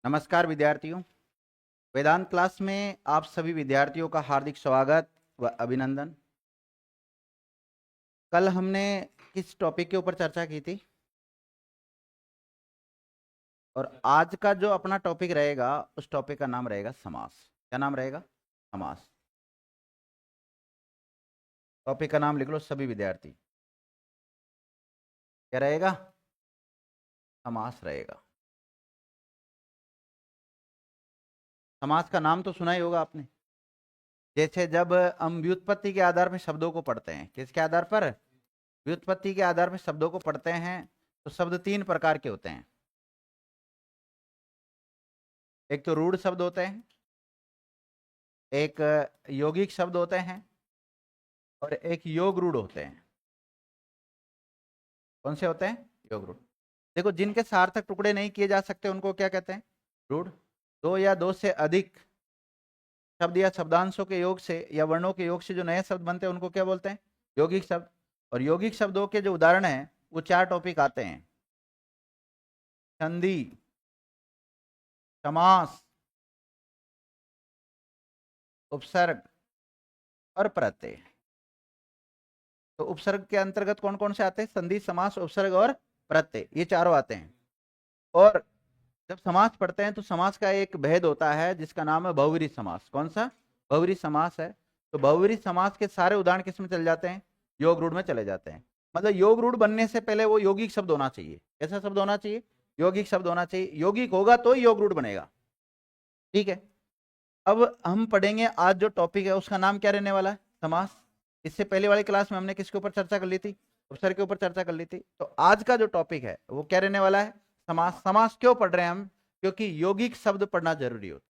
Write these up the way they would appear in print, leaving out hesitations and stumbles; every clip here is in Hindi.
नमस्कार विद्यार्थियों। वेदांत क्लास में आप सभी विद्यार्थियों का हार्दिक स्वागत व अभिनंदन। कल हमने किस टॉपिक के ऊपर चर्चा की थी और आज का जो अपना टॉपिक रहेगा उस टॉपिक का नाम रहेगा समास। क्या नाम रहेगा? समास। टॉपिक का नाम लिख लो सभी विद्यार्थी। क्या रहेगा? समास रहेगा। समास का नाम तो सुना ही होगा आपने। जैसे जब हम व्युत्पत्ति के आधार पर शब्दों को पढ़ते हैं, किसके आधार पर? व्युत्पत्ति के आधार पर शब्दों को पढ़ते हैं तो शब्द तीन प्रकार के होते हैं। एक तो रूढ़ शब्द होते हैं, एक यौगिक शब्द होते हैं और एक योग रूढ़ होते हैं। कौन से होते हैं? योग रूढ़। देखो, जिनके सार्थक टुकड़े नहीं किए जा सकते उनको क्या कहते हैं? रूढ़। दो या दो से अधिक शब्द या शब्दांशों के योग से या वर्णों के योग से जो नए शब्द बनते हैं उनको क्या बोलते हैं? यौगिक शब्द। और यौगिक शब्दों के जो उदाहरण हैं वो चार टॉपिक आते हैं: संधि, समास, उपसर्ग और प्रत्यय। तो उपसर्ग के अंतर्गत कौन कौन से आते हैं? संधि, समास, उपसर्ग और प्रत्यय, ये चारों आते हैं। और जब समास पढ़ते हैं तो समास का एक भेद होता है जिसका नाम है बहुव्रीहि समास। कौन सा? बहुव्रीहि समास है। तो बहुव्रीहि समास के सारे उदाहरण किस में चले जाते हैं? योग रूढ़ में चले जाते हैं। मतलब योग रूढ़ बनने से पहले वो यौगिक शब्द होना चाहिए। कैसा शब्द होना चाहिए? यौगिक शब्द होना चाहिए। यौगिक होगा तो ही योग रूढ़ बनेगा। ठीक है। अब हम पढ़ेंगे आज जो टॉपिक है उसका नाम क्या रहने वाला है? समास। इससे पहले वाली क्लास में हमने किसके ऊपर चर्चा कर ली थी? उपसर्ग के ऊपर चर्चा कर ली थी। तो आज का जो टॉपिक है वो क्या रहने वाला है? समास। समास क्यों पढ़ रहे हैं हम? क्योंकि यौगिक शब्द पढ़ना जरूरी होता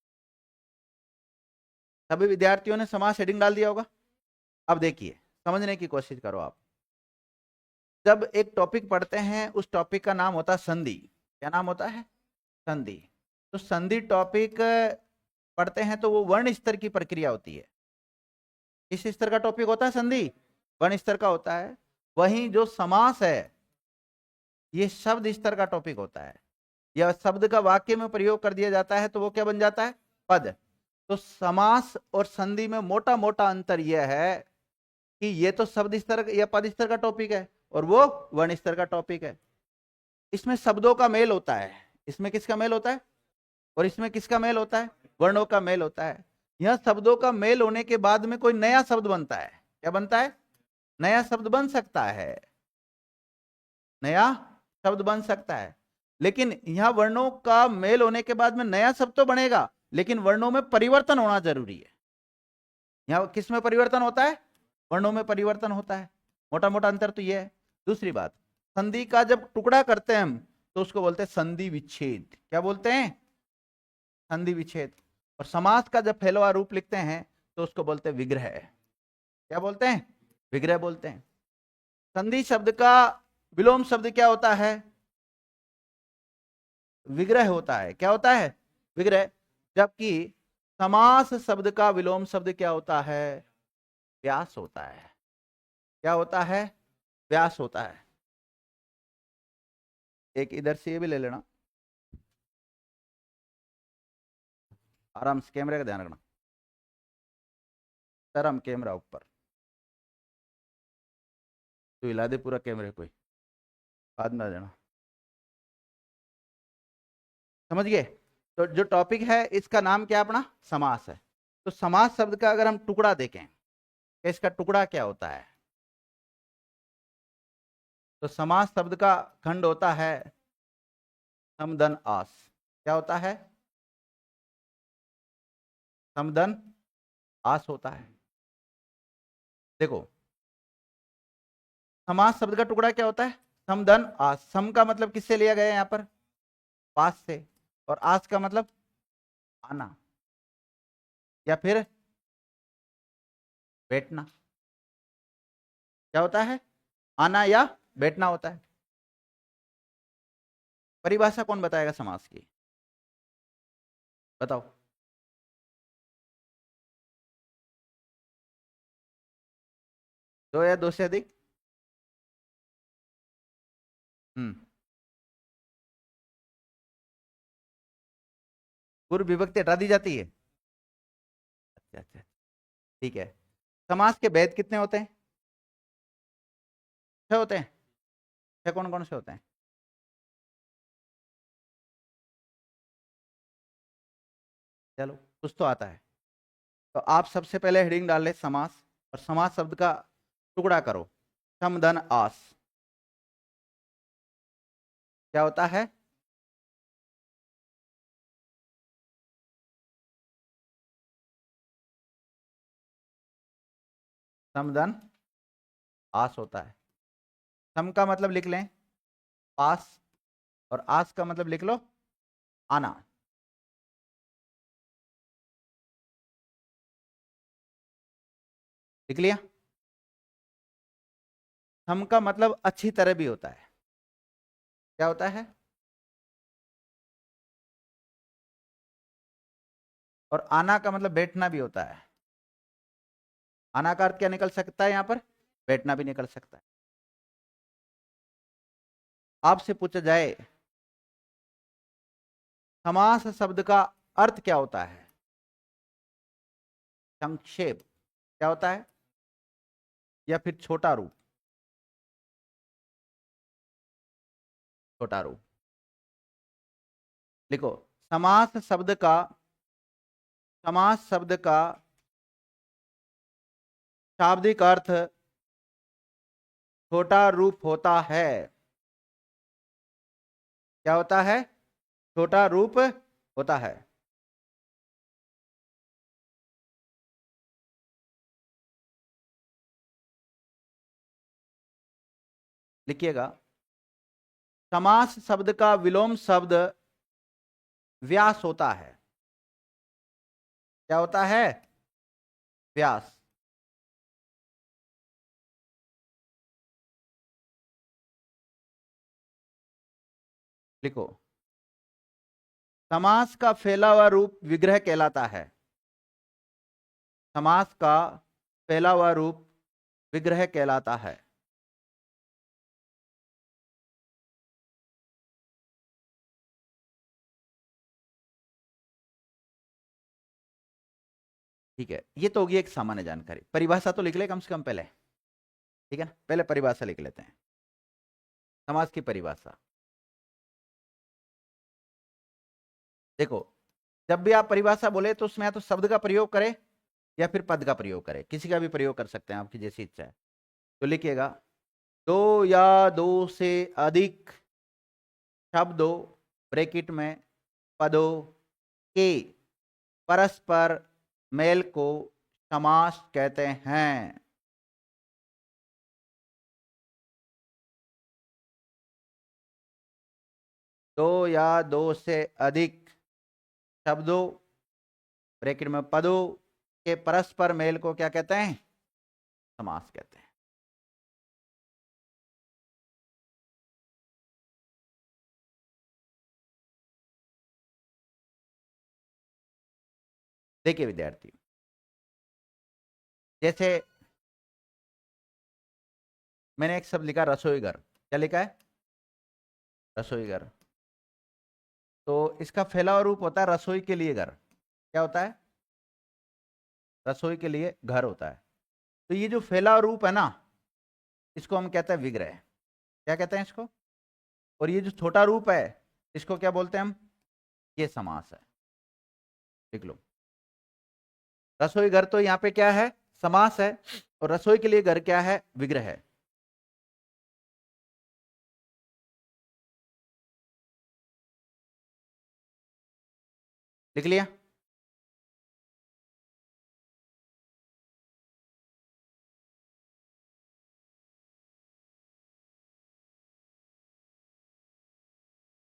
है। सभी विद्यार्थियों ने समास हेडिंग डाल दिया होगा। अब देखिए, समझने की कोशिश करो आप। जब एक टॉपिक पढ़ते हैं उस टॉपिक का नाम होता है संधि। क्या नाम होता है? संधि। तो संधि टॉपिक पढ़ते हैं तो वो वर्ण स्तर की प्रक्रिया होती है। किस स्तर का टॉपिक होता है? संधि, वर्ण स्तर का होता है। वहीं जो समास है ये शब्द स्तर का टॉपिक होता है। यह शब्द का वाक्य में प्रयोग कर दिया जाता है तो वो क्या बन जाता है? पद। तो समास और संधि में मोटा मोटा अंतर यह है कि ये तो शब्द स्तर या पद स्तर का टॉपिक है और वो वर्ण स्तर का टॉपिक है। इसमें शब्दों का मेल होता है। इसमें किसका मेल होता है? और इसमें किसका मेल होता है? वर्णों का मेल होता है। यह शब्दों का मेल होने के बाद में कोई नया शब्द बनता है। क्या बनता है? नया शब्द बन सकता है। नया शब्द बन सकता है। लेकिन यहां वर्णों का मेल होने के बाद में नया शब्द तो बनेगा, लेकिन वर्णों में परिवर्तन होना जरूरी है। यहां किस में परिवर्तन होता है? वर्णों में परिवर्तन होता है। मोटा मोटा अंतर तो यह है। दूसरी बात, संधि का जब टुकड़ा करते हैं हम तो उसको बोलते हैं संधि विच्छेद। क्या बोलते हैं? संधि विच्छेद। और समास का जब फैला हुआ रूप लिखते हैं तो उसको बोलते हैं विग्रह। क्या बोलते हैं? विग्रह बोलते हैं। संधि शब्द का विलोम शब्द क्या होता है? विग्रह होता है। क्या होता है? विग्रह। जबकि समास शब्द का विलोम शब्द क्या होता है? व्यास होता है। क्या होता है? व्यास होता है। एक इधर से ये भी ले लेना, आराम से। कैमरे का ध्यान रखना। तरम कैमरा ऊपर तो हिला दे पूरा कैमरे को, बाद में आ जाना। समझ गए? तो जो टॉपिक है इसका नाम क्या अपना? समास है। तो समास शब्द का अगर हम टुकड़ा देखें तो इसका टुकड़ा क्या होता है? तो समास शब्द का खंड होता है समदन आस। क्या होता है? समदन आस होता है। देखो, समास शब्द का टुकड़ा क्या होता है? समदन आस। सम का मतलब किससे लिया गया है यहां पर? पास से। और आस का मतलब आना या फिर बैठना। क्या होता है? आना या बैठना होता है। परिभाषा कौन बताएगा समास की? बताओ। दो या दो से अधिक। हम्म। पूर्व विभक्ति हटा दी जाती है। अच्छा अच्छा, ठीक है। समास के भेद कितने होते हैं? 6 होते हैं। 6 कौन कौन से होते हैं? चलो कुछ तो आता है। तो आप सबसे पहले हेडिंग डाल ले समास, और समास शब्द का टुकड़ा करो। सम धन आस क्या होता है? सम धन आस होता है। सम का मतलब लिख लें पास, और आस का मतलब लिख लो आना। लिख लिया? सम का मतलब अच्छी तरह भी होता है। क्या होता है? और आना का मतलब बैठना भी होता है। आना का अर्थ क्या निकल सकता है यहां पर? बैठना भी निकल सकता है। आपसे पूछा जाए समास शब्द का अर्थ क्या होता है? संक्षेप क्या होता है? या फिर छोटा रूप? छोटा रूप। लिखो, समास शब्द का, समास शब्द का शाब्दिक अर्थ छोटा रूप होता है। क्या होता है? छोटा रूप होता है। लिखिएगा, समास शब्द का विलोम शब्द व्यास होता है। क्या होता है? व्यास। लिखो, समास का फैला हुआ रूप विग्रह कहलाता है। समास का फैला हुआ रूप विग्रह कहलाता है। ठीक है, ये तो होगी एक सामान्य जानकारी। परिभाषा तो लिख ले कम से कम पहले, ठीक है ना? पहले परिभाषा लिख लेते हैं, समास की परिभाषा। देखो, जब भी आप परिभाषा बोले तो उसमें या तो शब्द का प्रयोग करें या फिर पद का प्रयोग करें, किसी का भी प्रयोग कर सकते हैं, आपकी जैसी इच्छा है। तो लिखिएगा, दो या दो से अधिक शब्दों ब्रैकेट में पदों के परस्पर मेल को समास कहते हैं। दो या दो से अधिक शब्दों ब्रैकेट में पदों के परस्पर मेल को क्या कहते हैं? समास कहते हैं। देखिए विद्यार्थी, जैसे मैंने एक शब्द लिखा रसोई घर। क्या लिखा है? रसोई घर। तो इसका फैला हुआ रूप होता है रसोई के लिए घर। क्या होता है? रसोई के लिए घर होता है। तो ये जो फैला हुआ रूप है ना, इसको हम कहते हैं विग्रह। क्या कहते हैं इसको? और ये जो छोटा रूप है, इसको क्या बोलते हैं हम? ये समास है। देख लो, रसोई घर तो यहाँ पे क्या है? समास है। और रसोई के लिए घर क्या है? विग्रह है। लिख लिया?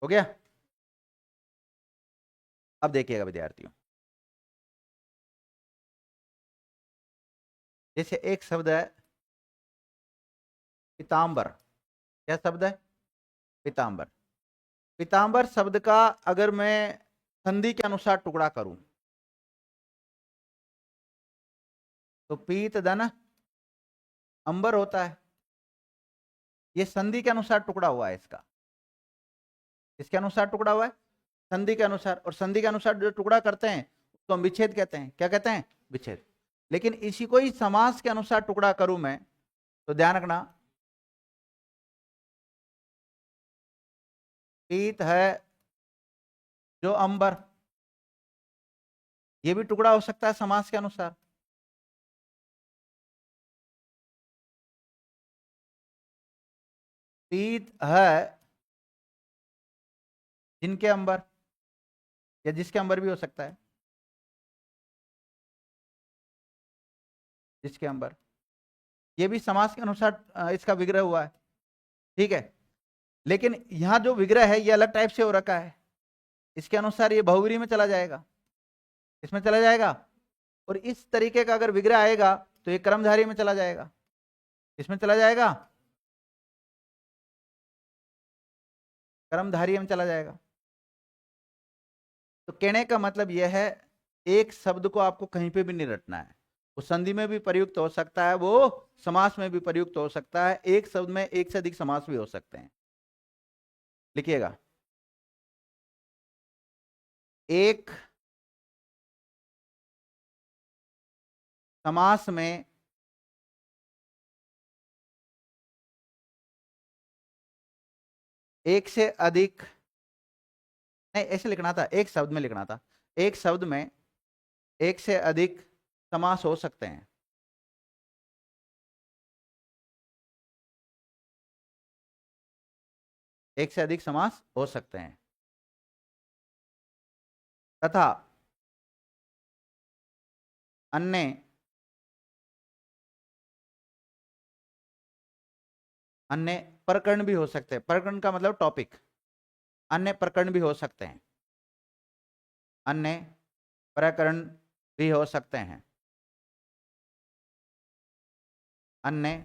हो गया? अब देखिएगा विद्यार्थियों, जैसे एक शब्द है पीताम्बर। क्या शब्द है? पीताम्बर। पीताम्बर शब्द का अगर मैं संधि के अनुसार टुकड़ा करूं तो पीत धन अंबर होता है। ये संधि के अनुसार टुकड़ा हुआ है इसका। इसके अनुसार टुकड़ा हुआ है। संधि के अनुसार, और संधि के अनुसार जो टुकड़ा करते हैं उसको हम विच्छेद कहते हैं। क्या कहते हैं? विच्छेद। लेकिन इसी को ही समास के अनुसार टुकड़ा करूं मैं, तो ध्यान रखना, पीत है जो अंबर, ये भी टुकड़ा हो सकता है समास के अनुसार। पीत है जिनके अंबर, या जिसके अंबर भी हो सकता है, जिसके अंबर, ये भी समास के अनुसार इसका विग्रह हुआ है। ठीक है, लेकिन यहां जो विग्रह है ये अलग टाइप से हो रखा है, इसके अनुसार ये बहुव्रीहि में चला जाएगा, इसमें चला जाएगा। और इस तरीके का अगर विग्रह आएगा तो ये कर्मधारय में चला जाएगा, इसमें चला जाएगा, कर्मधारय में चला जाएगा। तो कहने का मतलब यह है, एक शब्द को आपको कहीं पे भी नहीं रटना है, वो संधि में भी प्रयुक्त हो सकता है, वो समास में भी प्रयुक्त हो सकता है, एक शब्द में एक से अधिक समास भी हो सकते हैं। लिखिएगा, एक समास में एक से अधिक, नहीं ऐसे लिखना था, एक शब्द में लिखना था, एक शब्द में एक से अधिक समास हो सकते हैं। एक से अधिक समास हो सकते हैं, तथा अन्य अन्य प्रकरण भी हो सकते हैं। प्रकरण का मतलब टॉपिक, अन्य प्रकरण भी हो सकते हैं, अन्य प्रकरण भी हो सकते हैं, अन्य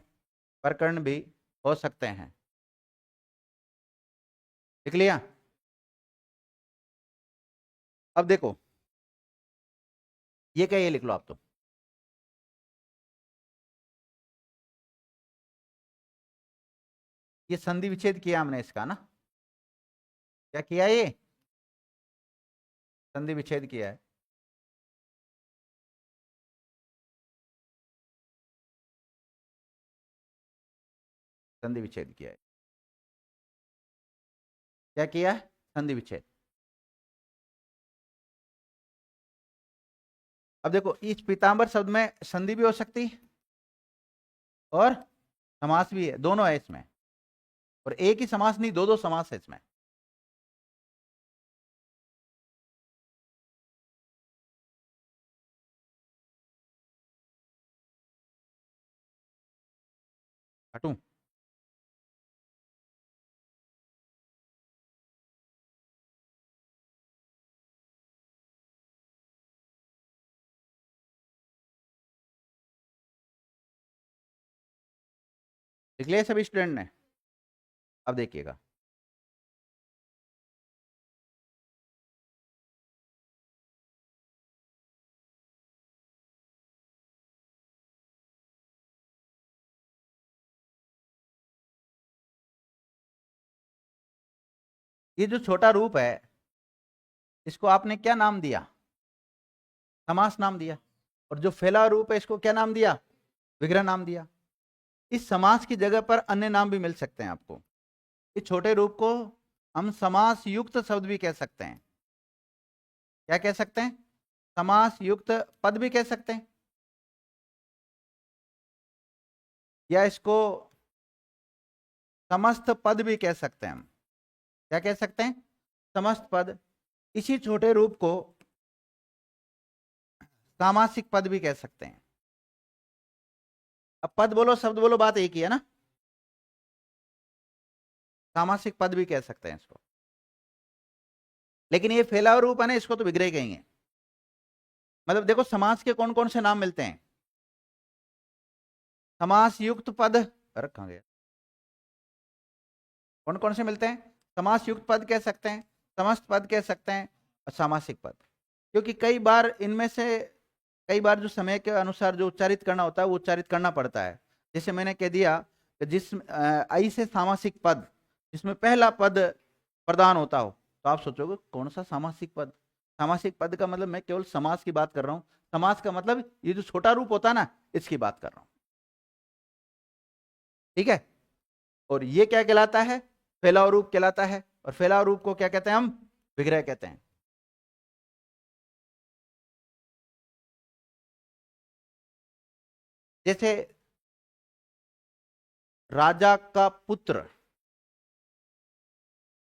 प्रकरण भी हो सकते हैं। लिख लिया? अब देखो, ये क्या, ये लिख लो आप, तो ये संधि विच्छेद किया हमने इसका ना, क्या किया, ये संधि विच्छेद किया है। संधि विच्छेद किया है, क्या किया है? संधि विच्छेद। अब देखो, इस पीतांबर शब्द में संधि भी हो सकती है और समास भी है, दोनों है इसमें, और एक ही समास नहीं, दो दो समास है इसमें। हटूं? लिख लिया सभी स्टूडेंट ने? अब देखिएगा, ये जो छोटा रूप है इसको आपने क्या नाम दिया? समास नाम दिया। और जो फैला रूप है इसको क्या नाम दिया? विग्रह नाम दिया। इस समास की जगह पर अन्य नाम भी मिल सकते हैं आपको। इस छोटे रूप को हम समास युक्त शब्द भी कह सकते हैं। क्या कह सकते हैं? समास युक्त पद भी कह सकते हैं, या इसको समस्त पद भी कह सकते हैं हम। क्या कह सकते हैं? समस्त पद। इसी छोटे रूप को सामासिक पद भी कह सकते हैं। अब पद बोलो शब्द बोलो, बात एक ही है ना। सामासिक पद भी कह सकते हैं इसको, लेकिन ये फैला रूप है ना, इसको तो विग्रह कहेंगे। मतलब देखो, समास के कौन कौन से नाम मिलते हैं? समास युक्त पद रखा गया, कौन कौन से मिलते हैं? समास युक्त पद कह सकते हैं, समस्त पद कह सकते हैं, और सामासिक पद। क्योंकि कई बार इनमें से, कई बार जो समय के अनुसार जो उच्चारित करना होता है वो उच्चारित करना पड़ता है। जैसे मैंने कह दिया कि जिस आई से सामासिक पद जिसमें पहला पद प्रदान होता हो, तो आप सोचोगे कौन सा सामासिक पद। सामासिक पद का मतलब मैं केवल समास की बात कर रहा हूं। समास का मतलब ये जो छोटा रूप होता है ना, इसकी बात कर रहा हूं। ठीक है। और ये क्या कहलाता है? फैलाव रूप कहलाता है। और फैलाव रूप को क्या कहते हैं हम? विग्रह कहते हैं। जैसे राजा का पुत्र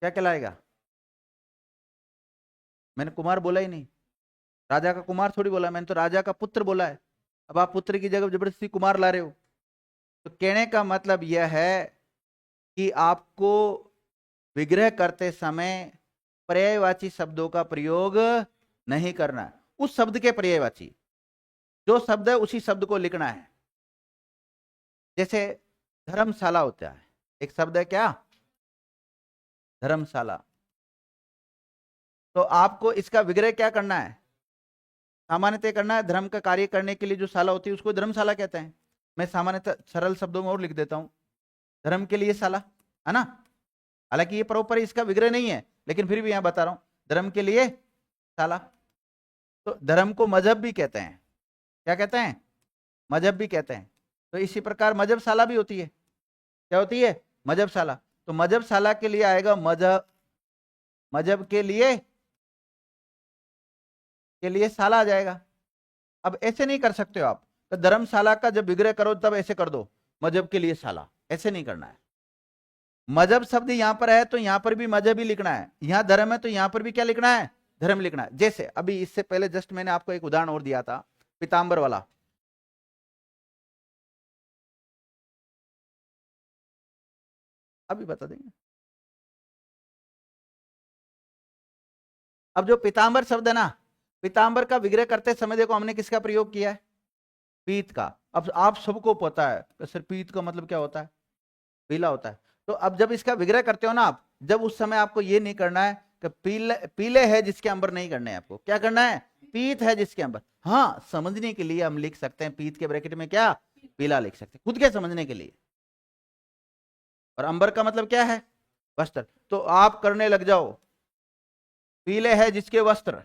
क्या कहलाएगा? मैंने कुमार बोला ही नहीं, राजा का कुमार थोड़ी बोला, मैंने तो राजा का पुत्र बोला है। अब आप पुत्र की जगह जबरदस्ती कुमार ला रहे हो। तो कहने का मतलब यह है कि आपको विग्रह करते समय पर्यायवाची शब्दों का प्रयोग नहीं करना है। उस शब्द के पर्यायवाची जो शब्द है उसी शब्द को लिखना है। जैसे धर्मशाला होता है, एक शब्द है क्या? धर्मशाला। तो आपको इसका विग्रह क्या करना है? सामान्यतः करना है। धर्म का कार्य करने के लिए जो शाला होती है उसको धर्मशाला कहते हैं। मैं सामान्यतः सरल शब्दों में और लिख देता हूं, धर्म के लिए शाला, है ना। हालांकि ये प्रॉपर इसका विग्रह नहीं है, लेकिन फिर भी यहां बता रहा हूं, धर्म के लिए शाला। तो धर्म को मजहब भी कहते हैं। क्या कहते हैं? मजहब भी कहते हैं। तो इसी प्रकार मजहबशाला भी होती है। क्या होती है? मजहबशाला। तो मजहबशाला के लिए आएगा मजहब, मजहब के लिए शाला आ जाएगा। अब ऐसे नहीं कर सकते हो आप, तो धर्मशाला का जब विग्रह करो तब ऐसे कर दो, मजहब के लिए शाला, ऐसे नहीं करना है। मजहब शब्द यहां पर है तो यहां पर भी मजहब ही लिखना है। यहां धर्म है तो यहां पर भी क्या लिखना है? धर्म लिखना है। जैसे अभी इससे पहले जस्ट मैंने आपको एक उदाहरण और दिया था, पीतांबर वाला। अभी बता देंगे। अब जो पीतांबर शब्द है ना, पीतांबर का विग्रह करते समय देखो हमने किसका प्रयोग किया है? पीत का। अब आप सबको पता है कि सर पीत का मतलब क्या होता है? पीला होता है। तो अब जब इसका विग्रह करते हो ना आप, जब उस समय आपको ये नहीं करना है कि पीले पीले है जिसके अंबर नहीं करने हैं। आपको क्या करना है? पीत है जिसके अंबर। हाँ, समझने के लिए हम लिख सकते हैं पीत के ब्रैकेट में क्या? पीला लिख सकते हैं, खुद के समझने के लिए। और अंबर का मतलब क्या है? वस्त्र। तो आप करने लग जाओ पीले है जिसके वस्त्र,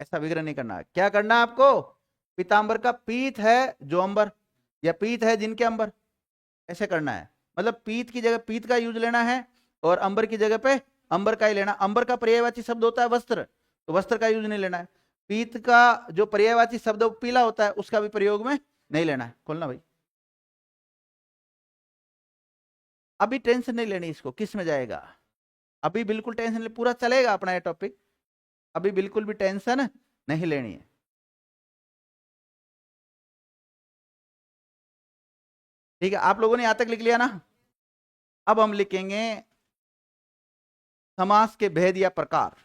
ऐसा विग्रह नहीं करना है। क्या करना है आपको? पीतांबर का पीत है जो अंबर, या पीत है जिनके अंबर, ऐसे करना है। मतलब पीत की जगह पीत का यूज लेना है, और अंबर की जगह पे अंबर का ही लेना। अंबर का पर्यायवाची शब्द होता है वस्त्र, तो वस्त्र का यूज नहीं लेना है। पीत का जो पर्यायवाची शब्द पीला होता है उसका भी प्रयोग में नहीं लेना है। खोलना भाई। अभी टेंशन नहीं लेनी इसको, किस में जाएगा। अभी बिल्कुल टेंशन ले, पूरा चलेगा अपना ये टॉपिक। अभी बिल्कुल भी टेंशन नहीं लेनी है। ठीक है, आप लोगों ने यहां तक लिख लिया ना। अब हम लिखेंगे समास के भेद या प्रकार।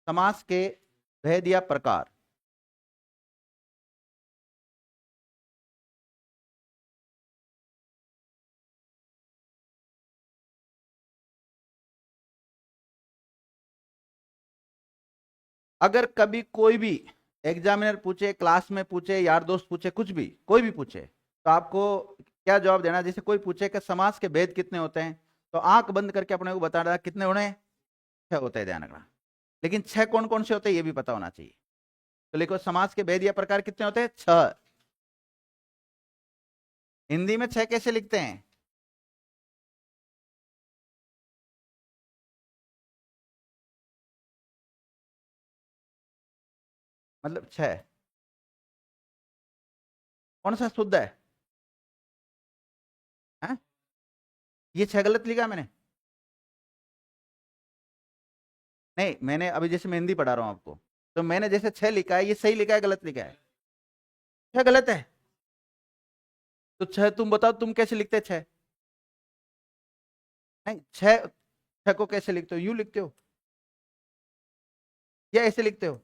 समास के भेद या प्रकार। अगर कभी कोई भी एग्जामिनर पूछे, क्लास में पूछे, यार दोस्त पूछे, कुछ भी कोई भी पूछे, तो आपको क्या जवाब देना? जैसे कोई पूछे कि समास के भेद कितने होते हैं, तो आंख बंद करके अपने को बता रहा कितने होने हैं? 6 होते हैं, ध्यान रखना। लेकिन 6 कौन कौन से होते हैं ये भी पता होना चाहिए। तो लिखो समास के भेद या प्रकार कितने होते हैं? 6। हिंदी में 6 कैसे लिखते हैं? मतलब 6 कौन सा शुद्ध है? हैं? ये 6 गलत लिखा मैंने? नहीं, मैंने अभी जैसे मैं हिंदी पढ़ा रहा हूं आपको, तो मैंने जैसे 6 लिखा है, ये सही लिखा है गलत लिखा है? 6 गलत है। तो 6 तुम बताओ, तुम कैसे लिखते 6? नहीं, 6 को कैसे लिखते हो? यू लिखते हो या ऐसे लिखते हो?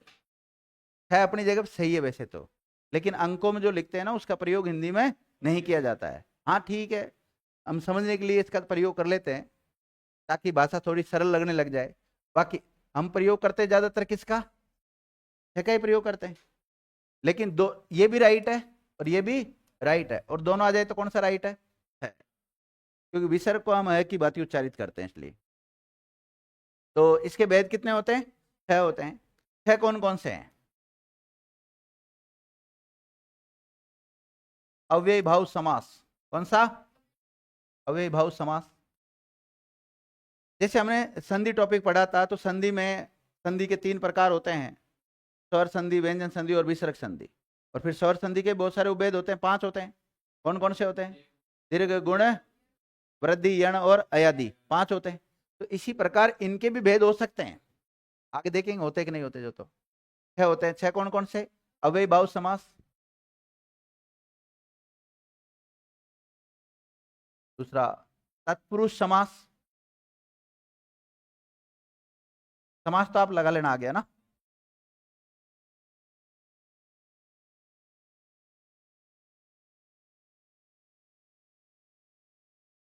6 अपनी जगह पे सही है वैसे तो, लेकिन अंकों में जो लिखते हैं ना उसका प्रयोग हिंदी में नहीं किया जाता है। हाँ ठीक है, हम समझने के लिए इसका प्रयोग कर लेते हैं ताकि भाषा थोड़ी सरल लगने लग जाए। बाकी हम प्रयोग करते हैं ज्यादातर किसका? 6 का ही प्रयोग करते हैं। लेकिन दो, ये भी राइट है और ये भी राइट है, और दोनों आ जाए तो कौन सा राइट है? क्योंकि विसर्ग को हम है की बात उच्चारित करते हैं इसलिए। तो इसके भेद कितने होते हैं? 6 होते हैं। 6 कौन कौन से हैं? अव्ययी भाव समास। कौन सा? अव्ययी भाव समास। जैसे हमने संधि टॉपिक पढ़ा था, तो संधि में संधि के 3 प्रकार होते हैं, स्वर संधि, व्यंजन संधि और विसर्ग संधि। और फिर स्वर संधि के बहुत सारे उपभेद होते हैं, 5 होते हैं। कौन कौन से होते हैं? दीर्घ, गुण, वृद्धि, यण और अयादि, 5 होते हैं। तो इसी प्रकार इनके भी भेद हो सकते हैं, आगे देखेंगे होते कि नहीं होते। जो तो 6 होते हैं। 6 कौन कौन से? अव्ययी भाव समास, दूसरा तत्पुरुष समास। समास तो आप लगा लेना, आ गया ना।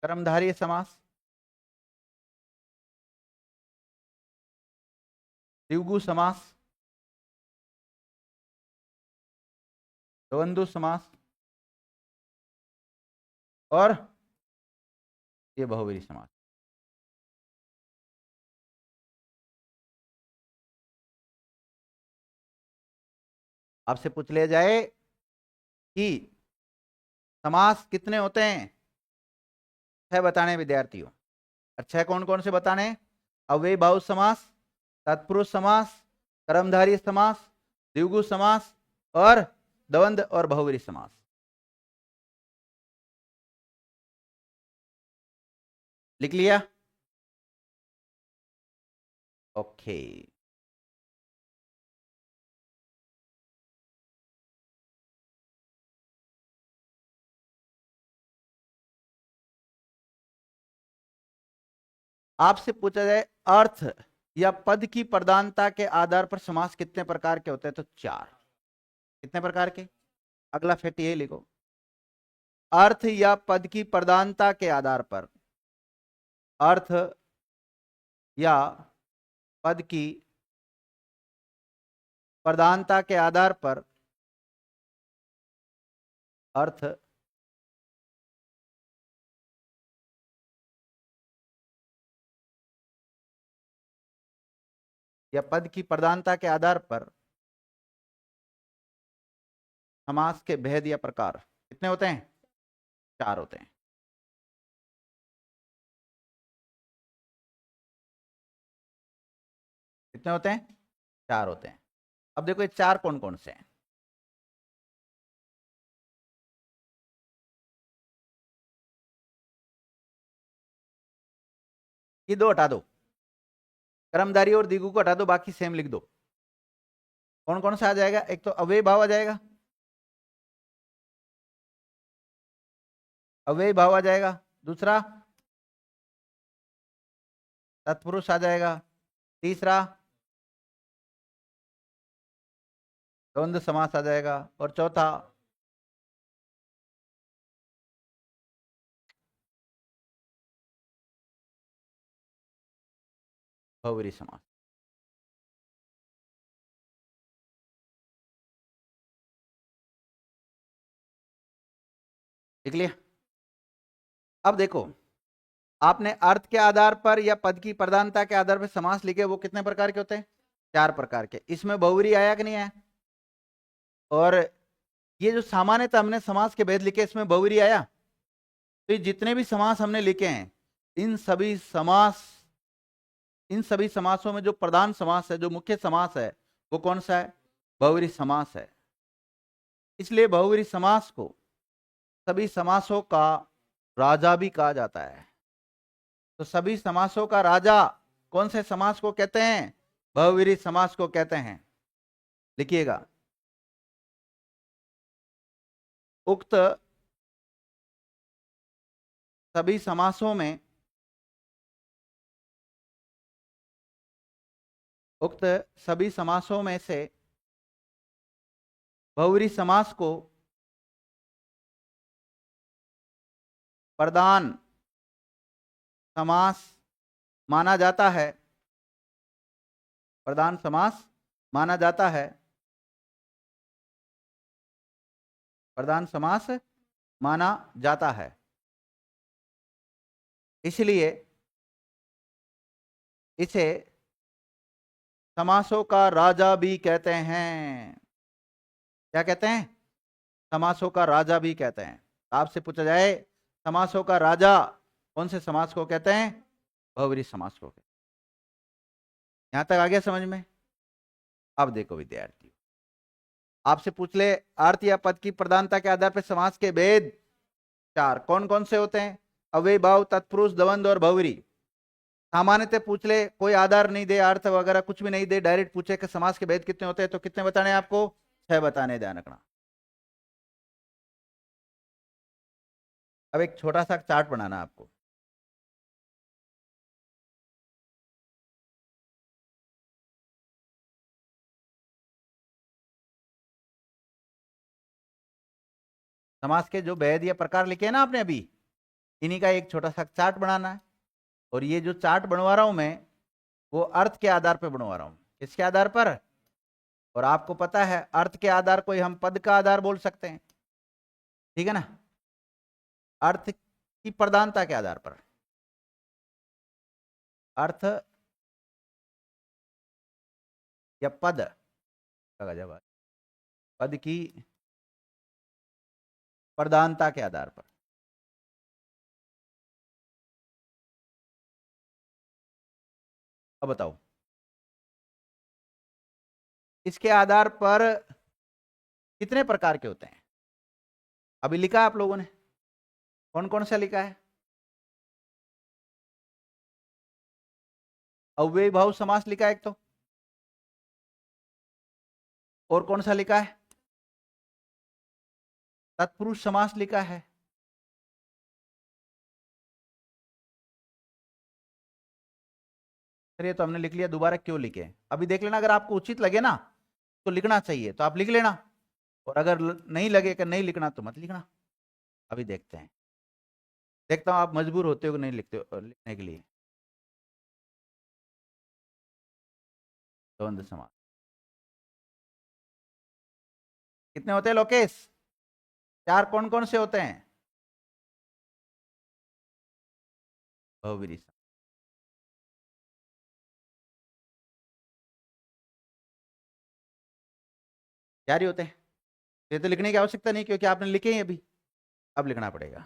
कर्मधारय समास, द्विगु समास, द्वंद्व समास और ये बहुव्रीहि समास। आपसे पूछ लिया जाए कि समास कितने होते हैं? 6 बताने विद्यार्थियों। और 6 कौन कौन से बताने? अव्ययी भाव समास, तत्पुरुष समास, कर्मधारय समास, द्विगु समास और द्वंद्व और बहुव्रीहि समास। लिख लिया? ओके। आपसे पूछा जाए अर्थ या पद की प्रधानता के आधार पर समास कितने प्रकार के होते हैं? तो 4। कितने प्रकार के? अगला फेट ये लिखो, अर्थ या पद की प्रधानता के आधार पर, अर्थ या पद की प्रधानता के आधार पर, अर्थ या पद की प्रधानता के आधार पर समास के भेद या प्रकार कितने होते हैं? 4 होते हैं। कितने होते हैं? 4 होते हैं। अब देखो ये 4 कौन कौन से हैं? ये 2 हटा दो, कर्मधारय और द्विगु को हटा दो, बाकी सेम लिख दो। कौन कौन सा आ जाएगा? एक तो अव्ययी भाव आ जाएगा, अव्ययी भाव आ जाएगा। दूसरा तत्पुरुष आ जाएगा। तीसरा द्वंद्व समास आ जाएगा। और चौथा बहुव्रीहि समास। लिख लिया? अब देखो, आपने अर्थ के आधार पर या पद की प्रधानता के आधार पर समास लिखे, वो कितने प्रकार के होते हैं? 4 प्रकार के। इसमें बहुव्रीहि आया कि नहीं आया? और ये जो सामान्यतः हमने समास के भेद लिखे, इसमें बहुव्रीहि आया? तो ये जितने भी समास हमने लिखे हैं, इन सभी समासों में जो प्रधान समास है, जो मुख्य समास है, वो कौन सा है? बहुव्रीहि समास है। इसलिए बहुव्रीहि समास को सभी समासों का राजा भी कहा जाता है। तो सभी समासों का राजा कौन से समास को कहते हैं? बहुव्रीहि समास को कहते हैं। लिखिएगा, उक्त सभी समासों में, उक्त सभी समासों में से बहुव्रीहि समास को प्रधान समास माना जाता है, प्रधान समास माना जाता है, प्रधान समास माना जाता है। इसलिए इसे समासों का राजा भी कहते हैं। क्या कहते हैं? समासों का राजा भी कहते हैं। आपसे पूछा जाए समासों का राजा कौन से समास को कहते हैं? बहुब्रीहि समास को कहते हैं। यहां तक आ गया समझ में? अब देखो विद्यार्थी, आपसे पूछ ले अर्थ या पद की प्रधानता के आधार पर समास के भेद चार कौन कौन से होते हैं? अव्ययी भाव, तत्पुरुष, द्वंद्व और बहुब्रीहि। सामान्यतः पूछ ले, कोई आधार नहीं दे, अर्थ वगैरह कुछ भी नहीं दे, डायरेक्ट पूछे कि समास के भेद कितने होते हैं, तो कितने बताने आपको? 6 बताने, ध्यान रखना। अब एक छोटा सा चार्ट बनाना आपको। समास के जो भेद या प्रकार लिखे हैं ना आपने अभी, इन्हीं का एक छोटा सा चार्ट बनाना है। और ये जो चार्ट बनवा रहा हूं मैं, वो अर्थ के आधार पर बनवा रहा हूं। किसके आधार पर? और आपको पता है अर्थ के आधार को ही हम पद का आधार बोल सकते हैं, ठीक है ना? अर्थ की प्रधानता के आधार पर, अर्थ या पद का जवाब, पद की प्रधानता के आधार पर। अब बताओ, इसके आधार पर कितने प्रकार के होते हैं? अभी लिखा है आप लोगों ने, कौन कौन सा लिखा है? अव्ययी भाव समास लिखा है एक तो, और कौन सा लिखा है? तत्पुरुष समास लिखा है। चलिए, तो हमने लिख लिया, दोबारा क्यों लिखे अभी देख लेना। अगर आपको उचित लगे ना तो लिखना चाहिए तो आप लिख लेना, और अगर नहीं लगे कि नहीं लिखना तो मत लिखना। अभी देखते हैं, देखता हूं आप मजबूर होते हो कि नहीं लिखते हो लिखने के लिए। द्वंद्व समास कितने होते हैं लोकेश? 4 कौन कौन से होते हैं? बहुब्रीहि समास। चार ही होते हैं, ये तो लिखने की आवश्यकता नहीं क्योंकि आपने लिखे ही अभी। अब लिखना पड़ेगा।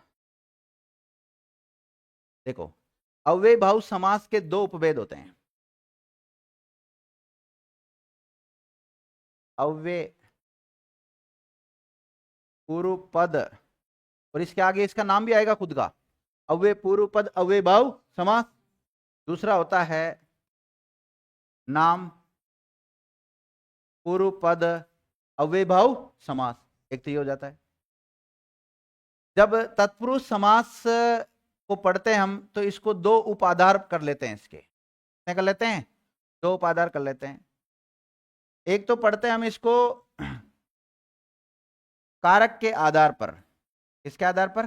देखो, अव्ययी भाव समास के 2 उपभेद होते हैं। अव्यय पूर्व पद, और इसके आगे इसका नाम भी आएगा खुद का, अव्यय पूर्व पद अव्ययी भाव समास। दूसरा होता है नाम पूर्व पद अव्ययी भाव समास। एक तो ये हो जाता है। जब तत्पुरुष समास को पढ़ते हैं हम तो इसको 2 उपाधार कर लेते हैं। इसके क्या कर लेते हैं? 2 उपाधार कर लेते हैं। एक तो पढ़ते हैं हम इसको कारक के आधार पर। किसके आधार पर?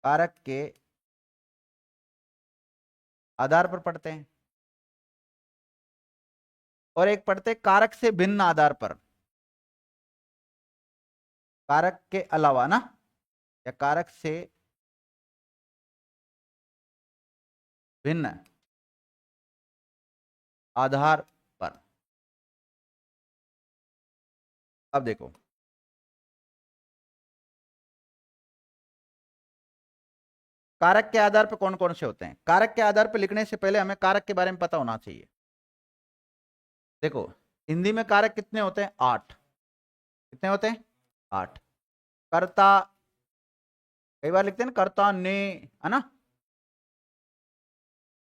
कारक के आधार पर पढ़ते हैं। और एक पढ़ते हैं कारक से भिन्न आधार पर, कारक के अलावा ना, या कारक से भिन्न आधार पर। अब देखो, कारक के आधार पर कौन कौन से होते हैं? कारक के आधार पर लिखने से पहले हमें कारक के बारे में पता होना चाहिए। देखो, हिंदी में कारक कितने होते हैं? 8। कितने होते हैं? 8। कर्ता, कई बार लिखते हैं ना कर्ता ने, है ना?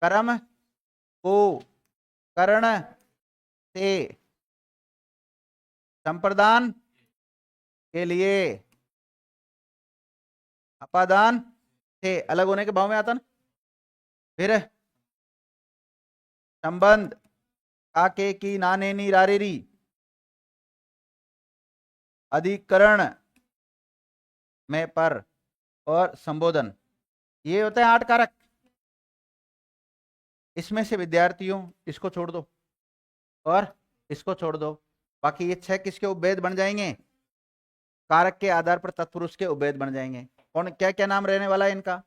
कर्म को, करण से, संप्रदान के लिए, अपादान से, अलग होने के भाव में आता ना। फिर संबंध, का के की नाने नी रारे री, अधिकरण में पर, और संबोधन। ये होते हैं 8 कारक। इसमें से विद्यार्थियों इसको छोड़ दो और इसको छोड़ दो, बाकी ये 6 किसके उपभेद बन जाएंगे? कारक के आधार पर तत्पुरुष के उपभेद बन जाएंगे। कौन, क्या क्या नाम रहने वाला है इनका?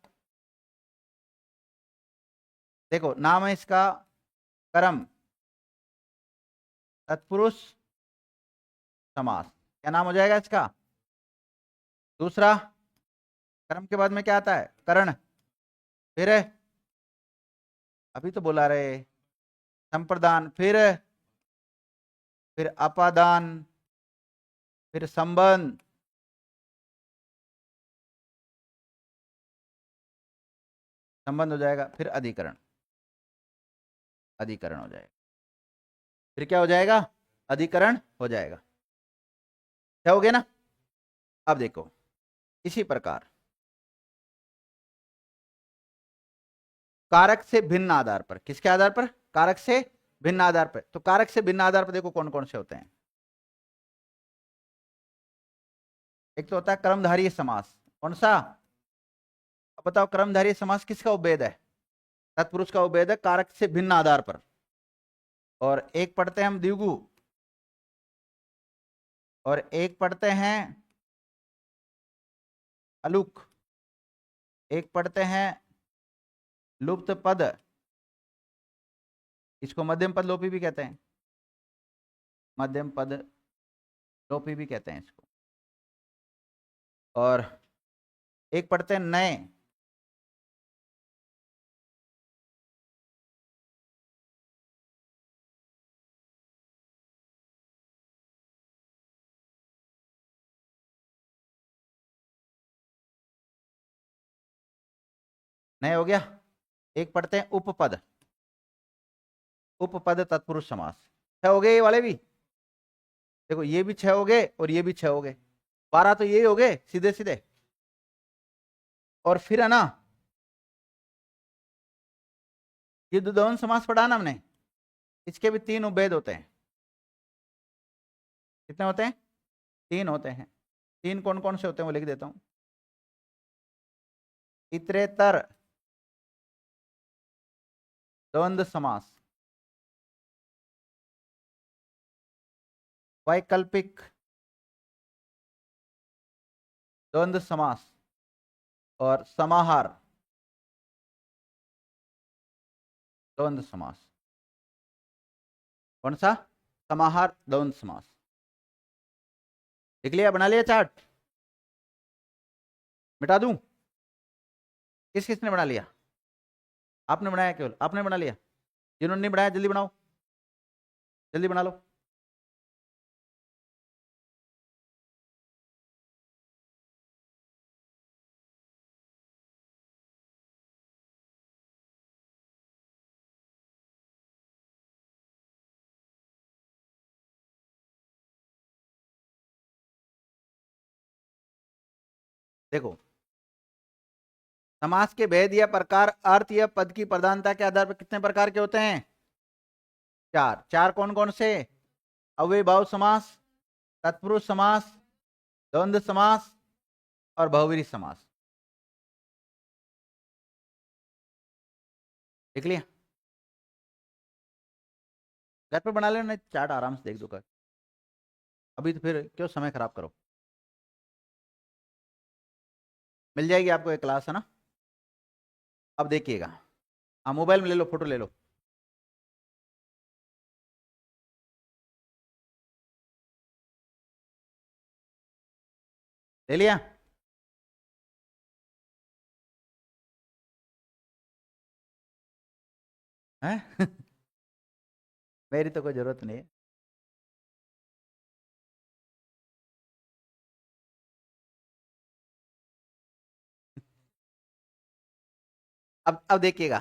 देखो, नाम है इसका कर्म, तत्पुरुष समास। क्या नाम हो जाएगा इसका? दूसरा, कर्म के बाद में क्या आता है? करण। फिर अभी तो बोला रहे संप्रदान, फिर अपादान, फिर संबंध, संबंध हो जाएगा, फिर अधिकरण, अधिकरण हो जाएगा, फिर क्या हो जाएगा? अधिकरण हो जाएगा। क्या हो गया ना? अब देखो, इसी प्रकार कारक से भिन्न आधार पर, किसके आधार पर? कारक से भिन्न आधार पर। तो कारक से भिन्न आधार पर देखो कौन कौन से होते हैं। एक तो होता है कर्मधारय समास। कौन सा? अब बताओ, कर्मधारय समास किसका उपभेद है? तत्पुरुष का उपभेद है कारक से भिन्न आधार पर। और एक पढ़ते हैं हम द्विगु, और एक पढ़ते हैं अलुक, एक पढ़ते हैं लुप्त पद, इसको मध्यम पद लोपी भी कहते हैं, मध्यम पद लोपी भी कहते हैं इसको। और एक पढ़ते हैं नए, नए हो गया। एक पढ़ते हैं उपपद, उपपद तत्पुरुष समास। छह हो गए ये वाले भी। देखो ये भी छह हो गए और ये भी छह हो गए, 12 तो ये हो गए सीधे सीधे। और फिर है ना, ये द्वंद्व समास पढ़ा ना हमने, इसके भी 3 उपभेद होते हैं। कितने होते हैं? 3 होते हैं। 3 कौन कौन से होते हैं वो लिख देता हूं। इतरेतर द्वंद्व समास, वैकल्पिक द्वंद्व समास, और समाहार द्वंद्व समास। कौन सा? समाहार द्वंद्व समास। लिख लिया? बना लिया चार्ट? मिटा दूं? किस किसने बना लिया? आपने बनाया, केवल आपने बना लिया? जिन्होंने नहीं बनाया जल्दी बनाओ, जल्दी बना लो। देखो, समास के भेद या प्रकार अर्थ या पद की प्रधानता के आधार पर कितने प्रकार के होते हैं? 4। 4 कौन कौन से? अव्ययीभाव समास, तत्पुरुष समास, द्वंद्व समास और बहुव्रीहि समास। लिख लिया? घर पर बना लेना, चार्ट आराम से देख दो कर। अभी तो फिर क्यों समय खराब करो। मिल जाएगी आपको एक क्लास, है ना? अब देखिएगा, हाँ मोबाइल में ले लो, फोटो ले लो। ले लिया? है? मेरी तो कोई जरूरत नहीं है। अब देखिएगा,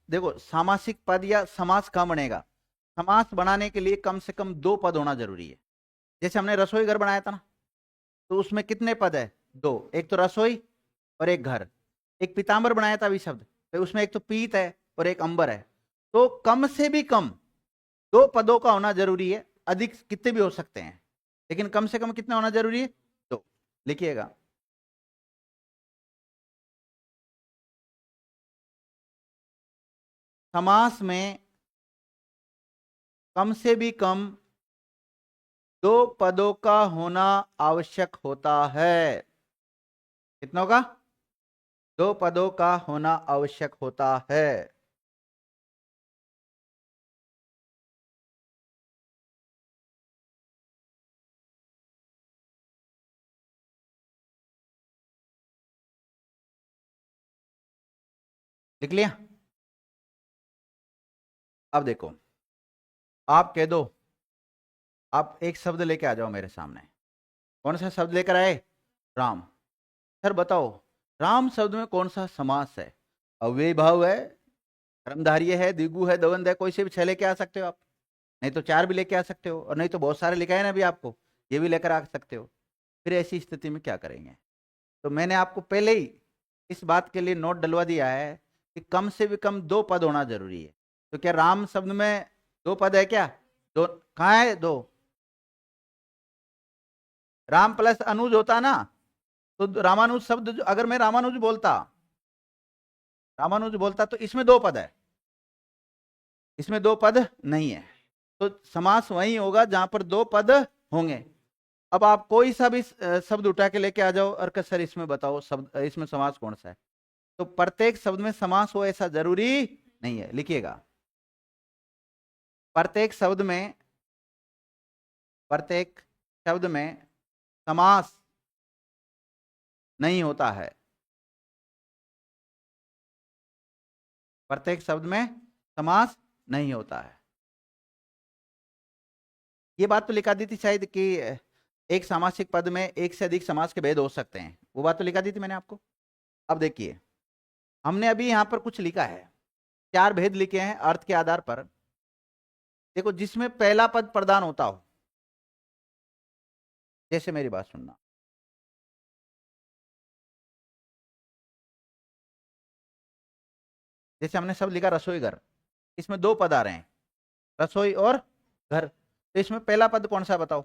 देखो सामासिक पद या समास कहाँ बनेगा? समास बनाने के लिए कम से कम 2 पद होना जरूरी है। जैसे हमने रसोई घर बनाया था ना, तो उसमें कितने पद है? 2। एक तो रसोई और एक घर। एक पीताम्बर बनाया था अभी शब्द, तो उसमें एक तो पीत है और एक अंबर है। तो कम से भी कम 2 पदों का होना जरूरी है। अधिक कितने भी हो सकते हैं, लेकिन कम से कम कितना होना जरूरी है? 2। लिखिएगा, समास में कम से भी कम 2 पदों का होना आवश्यक होता है। कितनों का? 2 पदों का होना आवश्यक होता है। लिख लिया? अब देखो, आप कह दो, आप एक शब्द लेके आ जाओ मेरे सामने। कौन सा शब्द लेकर आए? राम। सर बताओ, राम शब्द में कौन सा समास है? अव्ययी भाव है, कर्मधारय है, द्विगु है, दवंद है, कोई से भी 6 लेके आ सकते हो आप। नहीं तो 4 भी लेके आ सकते हो, और नहीं तो बहुत सारे लिखा है ना अभी आपको, ये भी लेकर आ सकते हो। फिर ऐसी स्थिति में क्या करेंगे? तो मैंने आपको पहले ही इस बात के लिए नोट डलवा दिया है कि कम से भी कम 2 पद होना जरूरी है। तो क्या राम शब्द में 2 पद है क्या? दो कहाँ है? 2। राम प्लस अनुज होता ना, तो रामानुज शब्द अगर मैं रामानुज बोलता तो इसमें 2 पद है, इसमें 2 पद नहीं है। तो समास वही होगा जहां पर 2 पद होंगे। अब आप कोई सा भी शब्द उठा के लेके आ जाओ और सर इसमें बताओ शब्द, इसमें समास कौन सा है? तो प्रत्येक शब्द में समास हो ऐसा जरूरी नहीं है। लिखिएगा, प्रत्येक शब्द में, प्रत्येक शब्द में समास नहीं होता है। प्रत्येक शब्द में समास नहीं होता है। ये बात तो लिखा दी थी शायद कि एक सामासिक पद में एक से अधिक समास के भेद हो सकते हैं, वो बात तो लिखा दी थी मैंने आपको। अब देखिए, हमने अभी यहां पर कुछ लिखा है, 4 भेद लिखे हैं अर्थ के आधार पर। देखो, जिसमें पहला पद प्रदान होता हो, जैसे मेरी बात सुनना, जैसे हमने सब लिखा रसोई घर, इसमें 2 पद आ रहे हैं, रसोई और घर। तो इसमें पहला पद कौन सा है बताओ,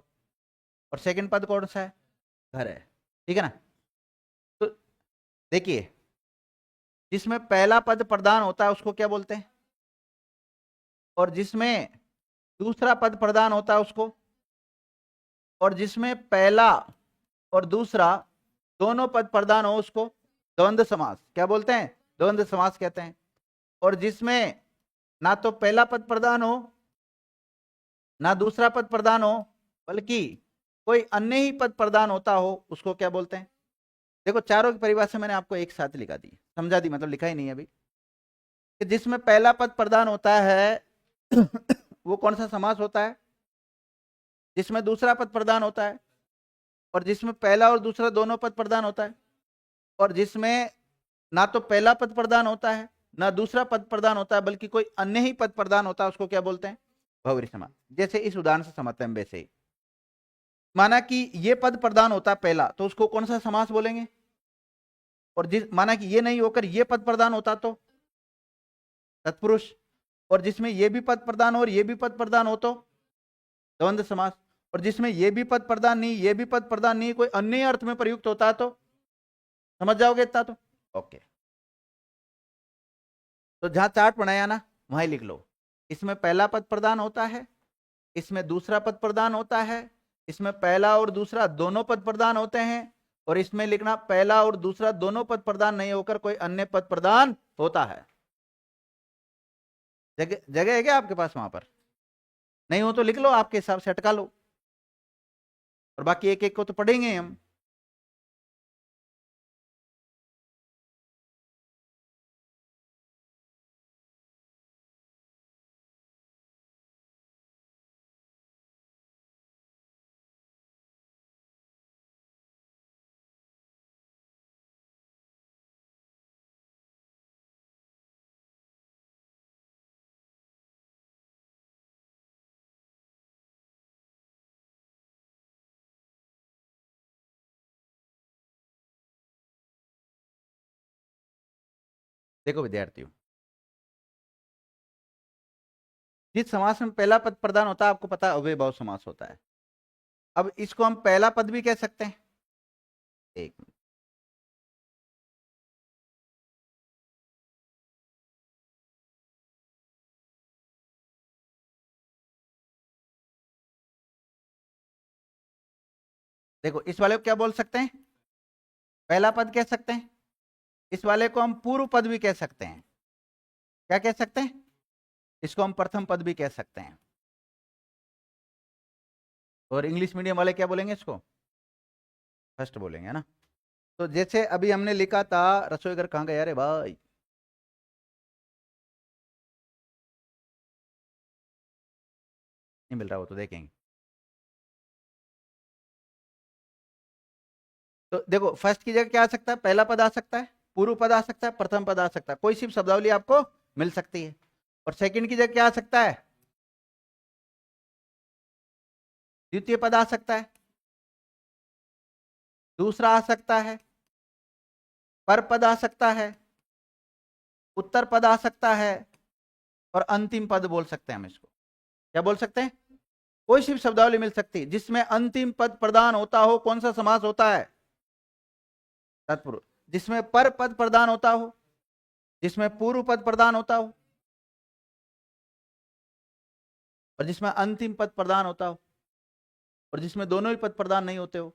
और सेकंड पद कौन सा है? घर है, ठीक है ना? तो देखिए, जिसमें पहला पद प्रदान होता है उसको क्या बोलते हैं? और जिसमें दूसरा पद प्रदान होता है उसको, और जिसमें पहला और दूसरा दोनों पद प्रदान हो उसको द्वंद्व समास क्या बोलते हैं? द्वंद्व समास कहते हैं। और जिसमें ना तो पहला पद प्रदान हो ना दूसरा पद प्रदान हो, बल्कि कोई अन्य ही पद प्रदान होता हो, उसको क्या बोलते हैं? देखो, चारों की परिभाषा मैंने आपको एक साथ लिखा दी, समझा दी, मतलब लिखा ही नहीं है अभी। कि जिसमें पहला पद प्रदान होता है वो कौन सा समास होता है? जिसमें दूसरा पद प्रदान होता है, और जिसमें पहला और दूसरा दोनों पद प्रदान होता है, और जिसमें ना तो पहला पद प्रदान होता है ना दूसरा पद प्रदान होता है, बल्कि कोई अन्य ही पद प्रदान होता है, उसको क्या बोलते हैं? बहुव्रीहि समास। जैसे इस उदाहरण से समझते हैं, वैसे ही माना कि ये पद प्रदान होता है पहला, तो उसको कौन सा समास बोलेंगे? और जिस माना कि ये नहीं होकर ये पद प्रदान होता तो तत्पुरुष, और जिसमें ये भी पद प्रदान हो और ये भी पद प्रदान हो तो द्वंद्व समास, और जिसमें ये भी पद प्रदान नहीं ये भी पद प्रदान नहीं कोई अन्य अर्थ में प्रयुक्त होता तो समझ जाओगे इतना तो? ओके। तो जहां चार्ट बनाया ना वहीं लिख लो, इसमें पहला पद प्रदान होता है, इसमें दूसरा पद प्रदान होता है, इसमें पहला और दूसरा दोनों पद प्रदान होते हैं, और इसमें लिखना पहला और दूसरा दोनों पद प्रदान नहीं होकर कोई अन्य पद प्रदान होता है। जगह जगह है क्या आपके पास वहां पर? नहीं हो तो लिख लो, आपके हिसाब से अटका लो, और बाकी एक एक को तो पढ़ेंगे हम। देखो विद्यार्थियों, जिस समास में पहला पद प्रदान होता है आपको पता है अव्ययभाव समास होता है। अब इसको हम पहला पद भी कह सकते हैं। एक मिनट, देखो इस वाले को क्या बोल सकते हैं? पहला पद कह सकते हैं। इस वाले को हम पूर्व पद भी कह सकते हैं। क्या कह सकते हैं? इसको हम प्रथम पद भी कह सकते हैं। और इंग्लिश मीडियम वाले क्या बोलेंगे इसको? फर्स्ट बोलेंगे, है ना? तो जैसे अभी हमने लिखा था, रसोई घर कहाँ गया रे भाई? नहीं मिल रहा, वो तो देखेंगे। तो देखो फर्स्ट की जगह क्या आ सकता है, पहला पद आ सकता है, पूर्व पद आ सकता है, प्रथम पद आ सकता है, कोई सी शब्दावली आपको मिल सकती है। और सेकंड की जगह क्या आ सकता है, द्वितीय पद आ सकता है, दूसरा आ सकता है, पर पद आ सकता है, उत्तर पद आ सकता है, और अंतिम पद बोल सकते हैं हम इसको। क्या बोल सकते हैं, कोई सी भी शब्दावली मिल सकती है जिसमें अंतिम पद प्रदान होता हो। कौन सा समास होता है, तत्पुरुष। जिसमें पर पद प्रदान होता हो, जिसमें पूर्व पद प्रदान होता हो, और जिसमें अंतिम पद प्रदान होता हो, और जिसमें दोनों ही पद प्रदान नहीं होते हो,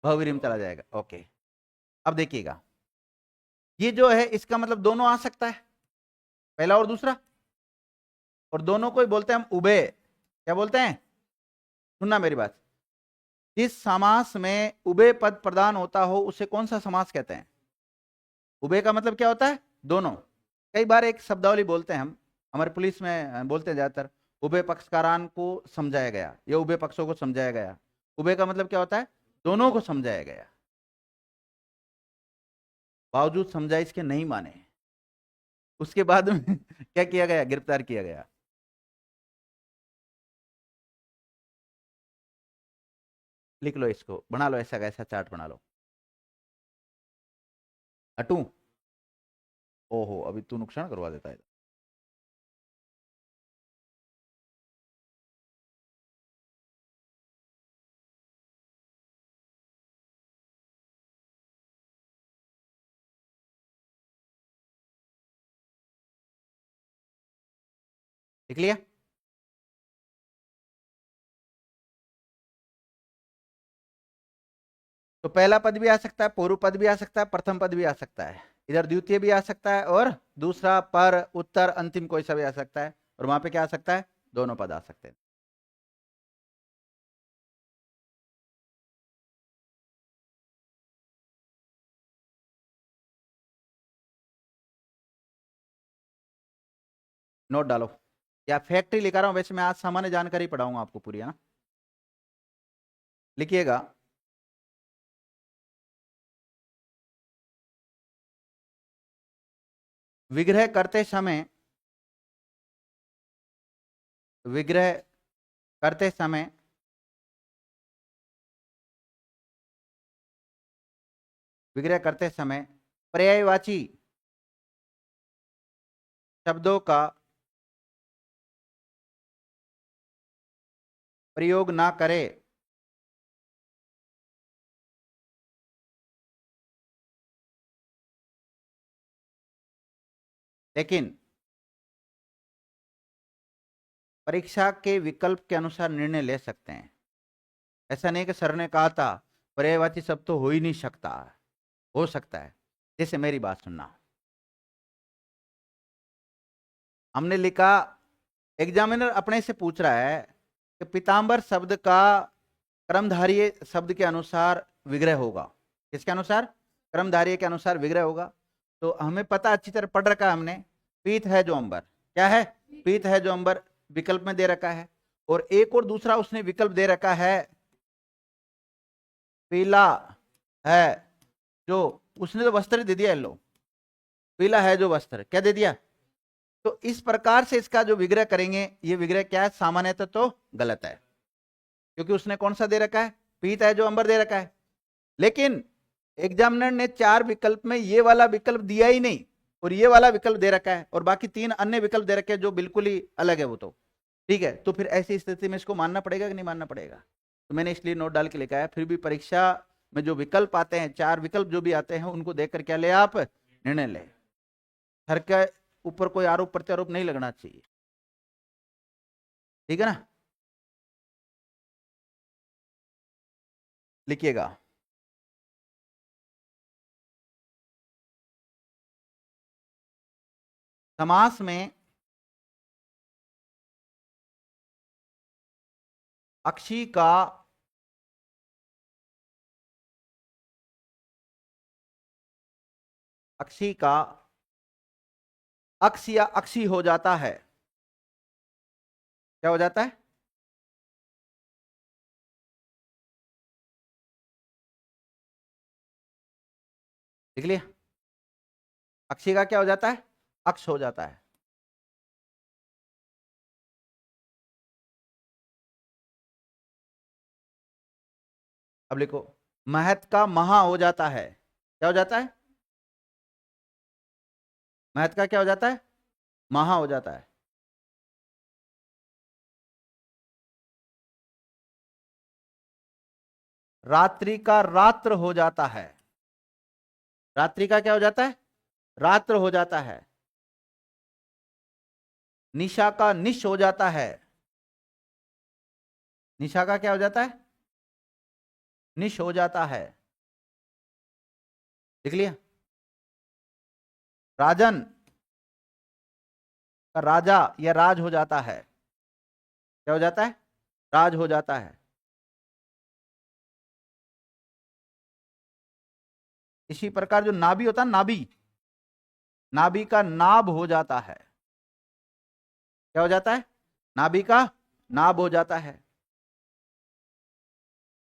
भविरीम चला जाएगा। ओके, अब देखिएगा, ये जो है इसका मतलब दोनों आ सकता है, पहला और दूसरा, और दोनों को ही बोलते हैं हम उभय। क्या बोलते हैं, सुनना मेरी बात, जिस समास में उभय पद प्रदान होता हो उसे कौन सा समास कहते हैं। उभय का मतलब क्या होता है, दोनों। कई बार एक शब्दावली बोलते हैं हम, हमारे पुलिस में बोलते हैं ज्यादातर, उभय पक्षकारान को समझाया गया या उभय पक्षों को समझाया गया। उभय का मतलब क्या होता है, दोनों को समझाया गया। बावजूद समझाइश के नहीं माने, उसके बाद में क्या किया गया, गिरफ्तार किया गया। लिख लो इसको, बना लो ऐसा कैसा चार्ट बना लो। हटू, ओहो अभी तू नुकसान करवा देता है। लिख लिया, तो पहला पद भी आ सकता है, पूर्व पद भी आ सकता है, प्रथम पद भी आ सकता है, इधर द्वितीय भी आ सकता है, और दूसरा पर उत्तर अंतिम कोई सा भी आ सकता है, और वहां पे क्या आ सकता है, दोनों पद आ सकते हैं। नोट डालो, या फैक्ट्री लिखा रहा हूं, वैसे मैं आज सामान्य जानकारी पढ़ाऊंगा आपको पूरी, है ना। लिखिएगा, विग्रह करते समय, विग्रह करते समय विग्रह करते समय पर्यायवाची शब्दों का प्रयोग ना करे, लेकिन परीक्षा के विकल्प के अनुसार निर्णय ले सकते हैं। ऐसा नहीं कि सर ने कहा था पर्यायवाची शब्द तो हो ही नहीं सकता, हो सकता है। जैसे मेरी बात सुनना, हमने लिखा, एग्जामिनर अपने से पूछ रहा है कि पीतांबर शब्द का क्रमधारीय शब्द के अनुसार विग्रह होगा। किसके अनुसार, क्रमधारीय के अनुसार विग्रह होगा। तो हमें पता, अच्छी तरह पढ़ रखा है हमने, पीत है जो अंबर, क्या है, पीत है जो अंबर विकल्प में दे रखा है, और एक और दूसरा उसने विकल्प दे रखा है, पीला है जो, उसने तो वस्त्र दे दिया येलो, पीला है जो वस्त्र क्या दे दिया। तो इस प्रकार से इसका जो विग्रह करेंगे, ये विग्रह क्या है, सामान्यतः तो गलत है, क्योंकि उसने कौन सा दे रखा है, पीत है जो अंबर दे रखा है। लेकिन एग्जामिनर ने चार विकल्प में ये वाला विकल्प दिया ही नहीं, और ये वाला विकल्प दे रखा है, और बाकी तीन अन्य विकल्प दे रखे हैं जो बिल्कुल ही अलग है। वो तो ठीक है, तो फिर ऐसी स्थिति में इसको मानना पड़ेगा कि नहीं मानना पड़ेगा। तो मैंने इसलिए नोट डाल के लिखा है, फिर भी परीक्षा में जो विकल्प आते हैं, चार विकल्प जो भी आते हैं, उनको देखकर क्या ले, आप निर्णय ले। हर के ऊपर कोई आरोप प्रत्यारोप नहीं लगना चाहिए, ठीक है ना। लिखिएगा, समास में अक्षी का अक्षी का अक्ष या अक्षी हो जाता है, क्या हो जाता है? लिख लिया? अक्षी का क्या हो जाता है? अक्ष हो जाता है। अब लिखो, महत का महा हो जाता है। क्या हो जाता है? महत का क्या हो जाता है? महा हो जाता है। रात्रि का रात्र हो जाता है। रात्रि का क्या हो जाता है? रात्र हो जाता है। निशा का निश हो जाता है। निशा का क्या हो जाता है? निश हो जाता है। लिख लिया? राजन का राजा या राज हो जाता है। क्या हो जाता है? राज हो जाता है। इसी प्रकार जो नाभि होता है, नाभि, नाभि का नाभ हो जाता है। क्या हो जाता है? नाभि का नाभ हो जाता है।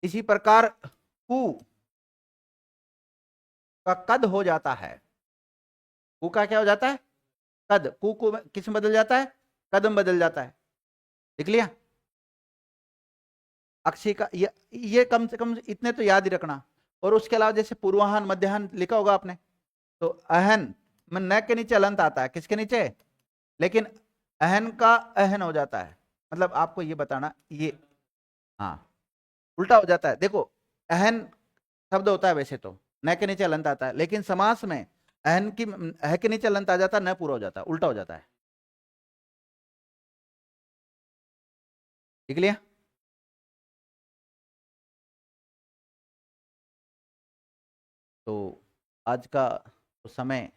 इसी प्रकार कु का कद हो जाता है। कु का क्या हो जाता है? कद। कु को किस में बदल जाता है? कदम बदल जाता है। लिख लिया? अक्षय का ये कम से कम इतने तो याद ही रखना। और उसके अलावा जैसे पूर्वाहन मध्याहन लिखा होगा आपने, तो अहन में न के नीचे अलंत आता है, किसके नीचे? लेकिन अहन का अहन हो जाता है। मतलब आपको ये बताना, ये हाँ उल्टा हो जाता है। देखो, अहन शब्द होता है वैसे तो, न के नीचे अलंत आता है, लेकिन समास में अहन की अह के नीचे अलंत आ जाता है, न पूरा हो जाता है, उल्टा हो जाता है। ठीक लिया? तो आज का तो समय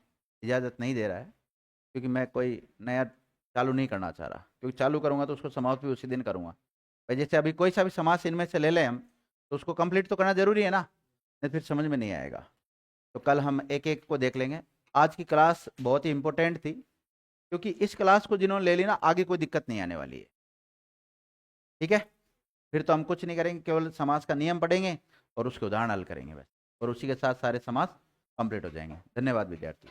इजाज़त नहीं दे रहा है, क्योंकि मैं कोई नया चालू नहीं करना चाह रहा, क्योंकि चालू करूंगा तो उसको समाप्त भी उसी दिन करूंगा। भाई जैसे अभी कोई सा भी समास इनमें से ले लें हम, तो उसको कंप्लीट तो करना जरूरी है ना, नहीं फिर समझ में नहीं आएगा। तो कल हम एक एक को देख लेंगे। आज की क्लास बहुत ही इंपॉर्टेंट थी, क्योंकि इस क्लास को जिन्होंने ले ली ना, आगे कोई दिक्कत नहीं आने वाली है। ठीक है? फिर तो हम कुछ नहीं करेंगे, केवल समास का नियम पढ़ेंगे और उसके उदाहरण हल करेंगे बस, और उसी के साथ सारे समास कंप्लीट हो जाएंगे। धन्यवाद विद्यार्थी।